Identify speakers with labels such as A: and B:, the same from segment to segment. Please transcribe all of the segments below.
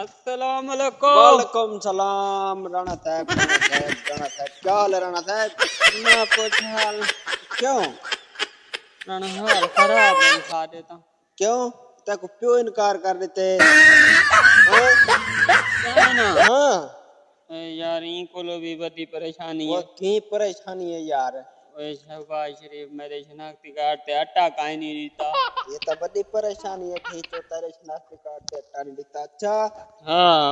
A: अस्सलाम वालेकुम।
B: वालेकुम सलाम। राणा साहब क्या हाल है राणा साहब?
A: ना कुछ हाल
B: क्यों
A: ना हाल खराब है खा देता
B: क्यों तेको क्यों इनकार कर देते?
A: क्या ना
B: हाँ
A: यार ई कोलो भी बड़ी परेशानी
B: वो
A: है।
B: की परेशानी है यार?
A: ओए शहबाज शरीफ मेरे शनाख्ती कार्ड ते आटा काहे नहीं देता।
B: ये तो बड़ी परेशानी है। ठीक तो तेरे शनाख्ती कार्ड पे अट्टा नहीं दिखता। अच्छा
A: हाँ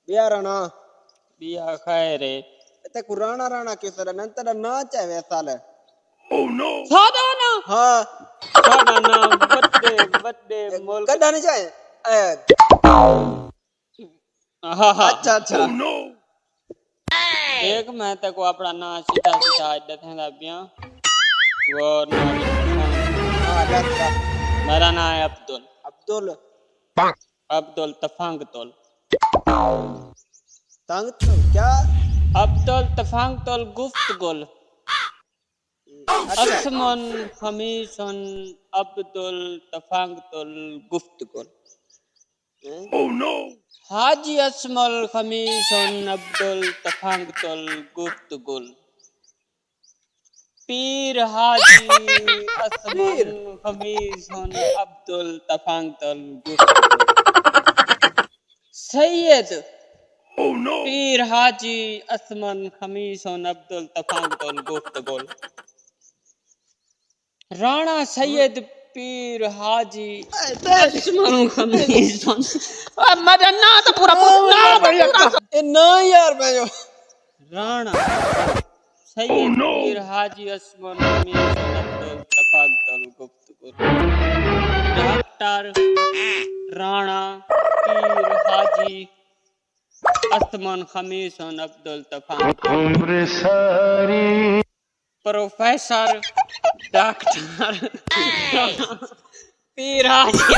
B: बिया राणा
A: बिया खैर है
B: तेको राणा राणा क्यों सर नंतर ना चाहे साल
A: सादा ना
B: हाँ
A: सादा ना बड्डे बड्डे मुल्क
B: कदा नहीं चाहे
A: हाँ हाँ
B: अच्छा अच्छा
A: देख मैं तेको अपना ना सीधा सीधा दसेंदा पिया वो ना
B: हाँ दस
A: मेरा नाम है अब्दुल
B: अब्दुल
A: अब्दुल तफांग तोल
B: तंग तो क्या?
A: अब्दुल तफांग तोल गुफ्त गुल
B: अच्छा
A: असमन खमीसन अब्दुल तफांग तोल गुफ्त गुल हाजी असमल खमीसन अब्दुल तफांग तोल गुफ्त गुल पीर हाजी असमन
B: पीर
A: खमीसन अब्दुल तफांग तोल गुफ्त गुल सैयद पीर हाजी असमन खमीसन अब्दुल तफांग तोल गुफ्त गुल राणा सैयद पीर हाजी असमन खमीसन मेरा ना तो पूरा
B: ए ना यार मैं जो
A: राणा सैयद पीर हाजी असमन खमीसन अब्दुल तफांग तोल गुफ्त गुल डॉक्टर राणा पीर हाजी असमन खमीसन अब्दुल तफांग प्रोफेसर डॉक्टर पीर हाजी